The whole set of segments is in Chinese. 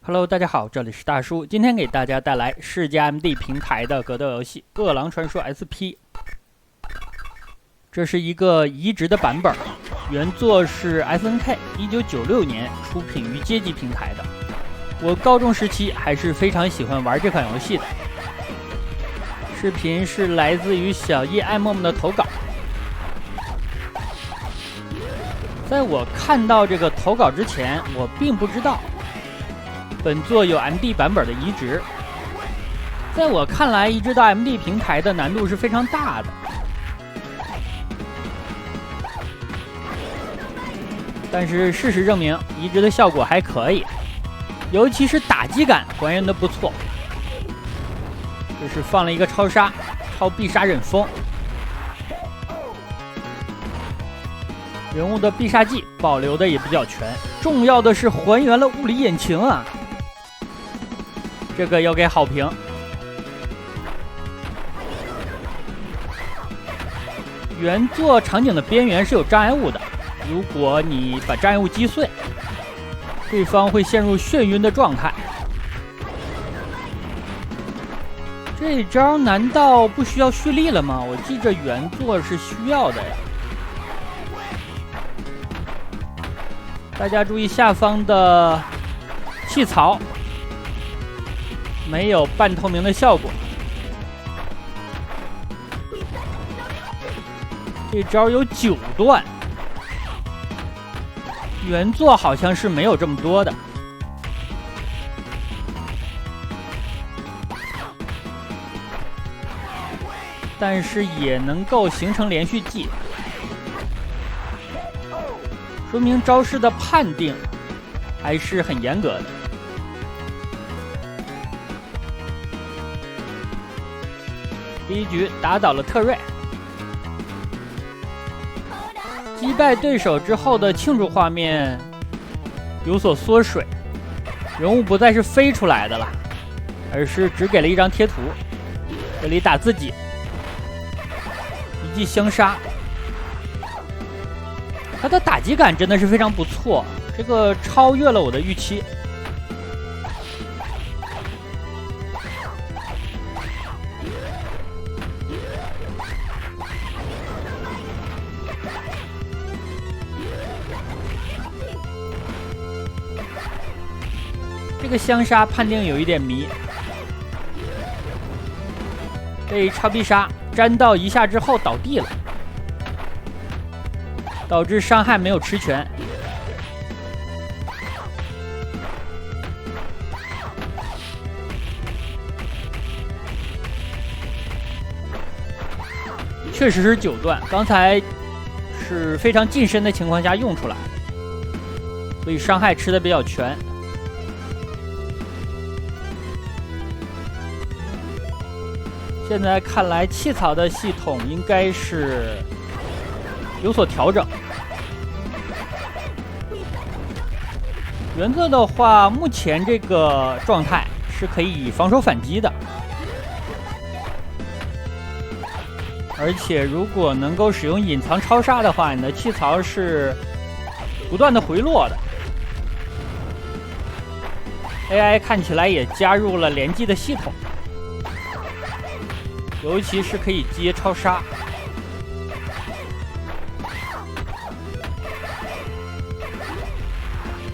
Hello， 大家好，这里是大叔，今天给大家带来世界 AMD 平台的格斗游戏《饿狼传说 SP》。这是一个移植的版本，原作是 SNK 1996年出品于街机平台的。我高中时期还是非常喜欢玩这款游戏的。视频是来自于小叶爱默默的投稿。在我看到这个投稿之前，我并不知道本作有 MD 版本的移植。在我看来，移植到 MD 平台的难度是非常大的。但是事实证明，移植的效果还可以，尤其是打击感还原的不错。这是放了一个超杀，超必杀忍风。人物的必杀技保留的也比较全，重要的是还原了物理引擎啊！这个要给好评。原作场景的边缘是有障碍物的，如果你把障碍物击碎，对方会陷入眩晕的状态。这招难道不需要蓄力了吗？我记着原作是需要的呀。大家注意下方的气槽没有半透明的效果。这招有9段，原作好像是没有这么多的。但是也能够形成连续技，说明招式的判定还是很严格的。第一局打倒了特瑞，击败对手之后的庆祝画面有所缩水，人物不再是飞出来的了，而是只给了一张贴图。这里打自己，一记相杀，他的打击感真的是非常不错，这个超越了我的预期。这个相杀判定有一点迷，被超必杀粘到一下之后倒地了，导致伤害没有持全。确实是9段，刚才是非常近身的情况下用出来，所以伤害吃的比较全。现在看来，气槽的系统应该是有所调整。原作的话，目前这个状态是可以防守反击的，而且如果能够使用隐藏超杀的话，你的气槽是不断的回落的。AI 看起来也加入了连击的系统，尤其是可以接超杀。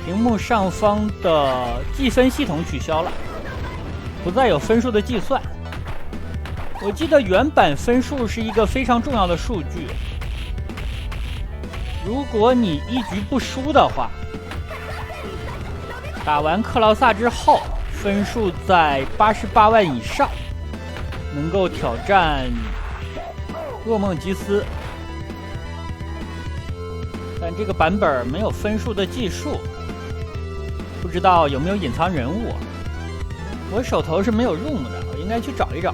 屏幕上方的计分系统取消了，不再有分数的计算。我记得原版分数是一个非常重要的数据，如果你一局不输的话，打完克劳萨之后分数在88万以上，能够挑战噩梦吉斯。但这个版本没有分数的计数，不知道有没有隐藏人物。我手头是没有 room 的，我应该去找一找。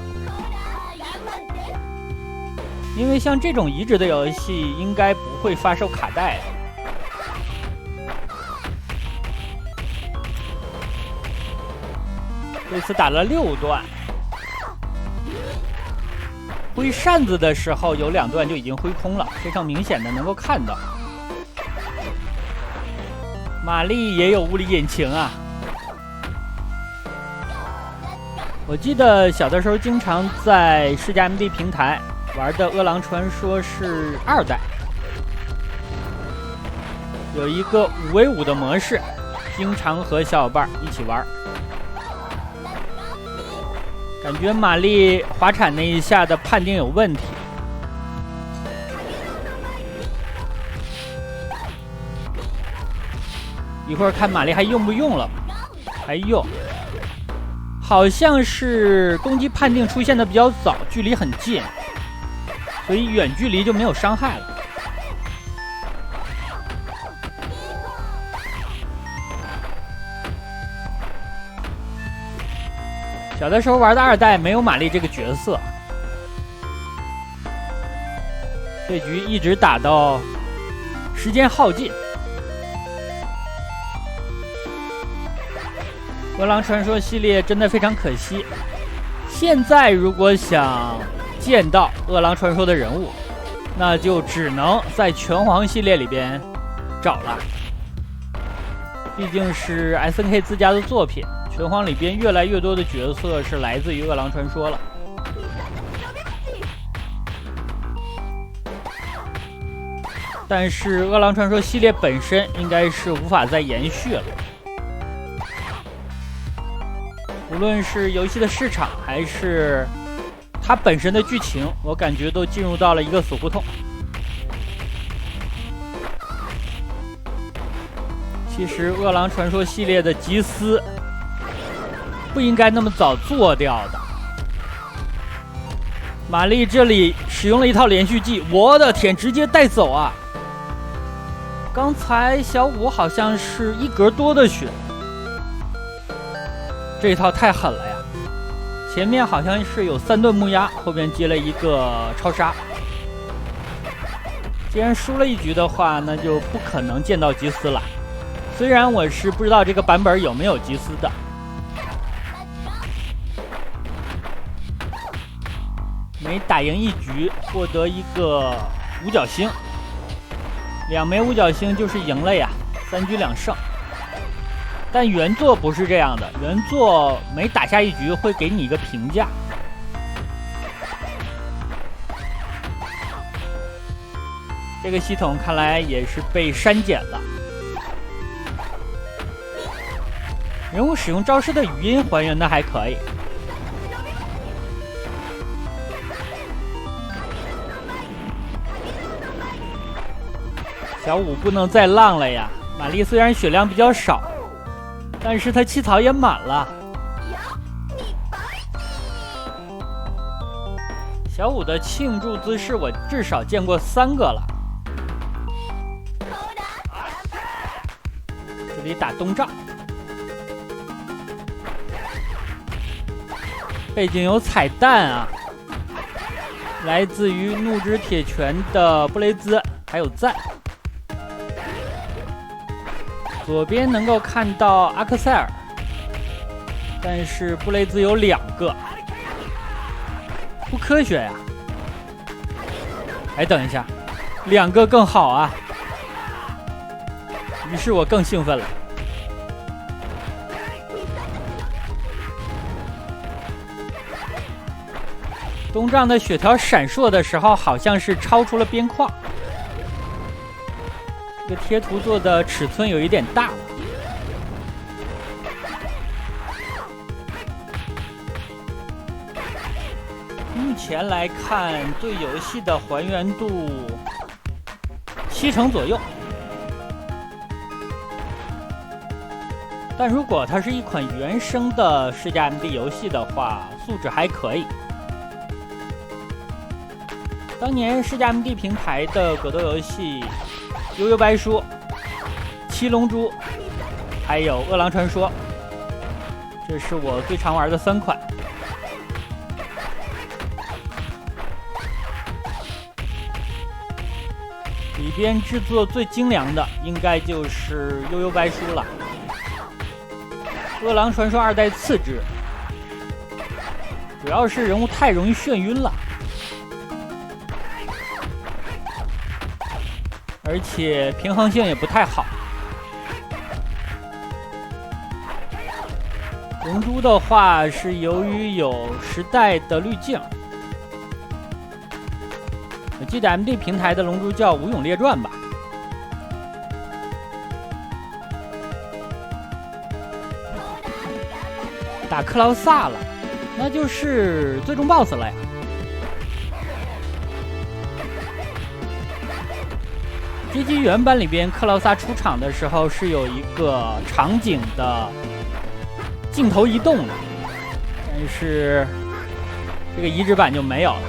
因为像这种移植的游戏应该不会发售卡带的。这次打了6段，挥扇子的时候有2段就已经挥空了，非常明显的能够看到。玛丽也有物理引擎啊，我记得小的时候经常在世嘉 MD 平台玩的《饿狼传说》是2代，有一个5v5的模式，经常和小伙伴一起玩。感觉玛丽滑铲那一下的判定有问题。一会儿看玛丽还用不用了，还用。好像是攻击判定出现的比较早，距离很近，所以远距离就没有伤害了。小的时候玩的2代没有玛丽这个角色，这局一直打到时间耗尽。饿狼传说系列真的非常可惜，现在如果想见到饿狼传说的人物，那就只能在拳皇系列里边找了。毕竟是 SNK 自家的作品，拳皇里边越来越多的角色是来自于饿狼传说了。但是饿狼传说系列本身应该是无法再延续了。无论是游戏的市场，还是它本身的剧情，我感觉都进入到了一个死胡同。其实饿狼传说系列的吉斯不应该那么早做掉的。玛丽这里使用了一套连续技，我的天，直接带走啊！刚才小五好像是1格多的血。这一套太狠了呀！前面好像是有3顿木鸭，后边接了一个超杀。既然输了一局的话，那就不可能见到吉斯了。虽然我是不知道这个版本有没有吉斯的。每打赢1局，获得一个五角星，2枚五角星就是赢了呀，3局2胜。但原作不是这样的，原作每打下1局会给你一个评价。这个系统看来也是被删减了。人物使用招式的语音还原的还可以。小五不能再浪了呀！玛丽虽然血量比较少，但是他气槽也满了。小五的庆祝姿势我至少见过3个了。这里打东丈，背景有彩蛋啊，来自于怒之铁拳的布雷兹还有赞。左边能够看到阿克塞尔，但是布雷兹有2个，不科学呀！哎，等一下，2个更好啊！于是我更兴奋了。东丈的血条闪烁的时候，好像是超出了边框。这个贴图做的尺寸有一点大了。目前来看，对游戏的还原度70%左右。但如果它是一款原生的世嘉 MD 游戏的话，素质还可以。当年世嘉 MD 平台的格斗游戏悠悠白书、七龙珠还有饿狼传说，这是我最常玩的3款。里边制作最精良的应该就是悠悠白书了，饿狼传说2代次之，主要是人物太容易眩晕了。而且平衡性也不太好。龙珠的话是由于有时代的滤镜，我记得 MD 平台的龙珠叫《武勇列传》吧。打克劳萨了，那就是最终 BOSS 了呀。街机原版里边，克劳萨出场的时候是有一个场景的镜头移动的，但是这个移植版就没有了。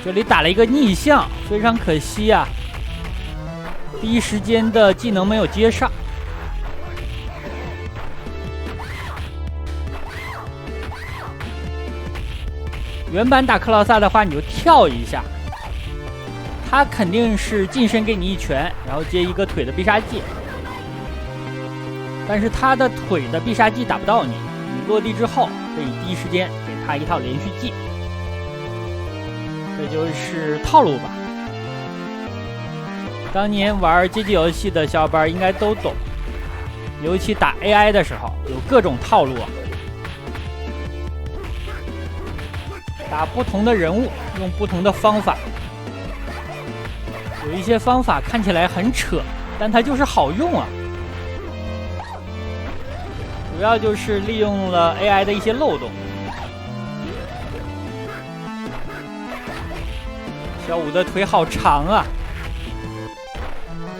这里打了一个逆向，非常可惜啊！第一时间的技能没有接上。原版打克劳萨的话，你就跳一下，他肯定是近身给你一拳，然后接一个腿的必杀技。但是他的腿的必杀技打不到你，你落地之后可以第一时间给他一套连续技。这就是套路吧。当年玩街机游戏的小伙伴应该都懂，尤其打 AI 的时候，有各种套路啊。打不同的人物，用不同的方法。有一些方法看起来很扯，但它就是好用啊。主要就是利用了 AI 的一些漏洞。小五的腿好长啊，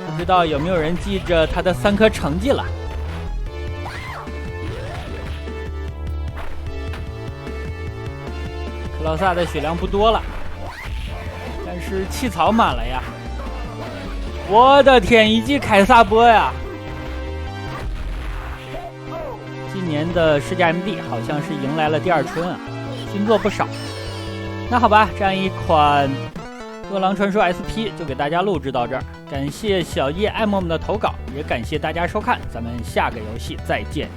不知道有没有人记着他的3科成绩了。克劳萨的血量不多了，但是气槽满了呀！我的天，一记凯撒波呀！今年的世界 MD 好像是迎来了第二春啊，新作不少。那好吧，这样一款饿狼传说 SP 就给大家录制到这儿，感谢小叶爱默默的投稿，也感谢大家收看，咱们下个游戏再见。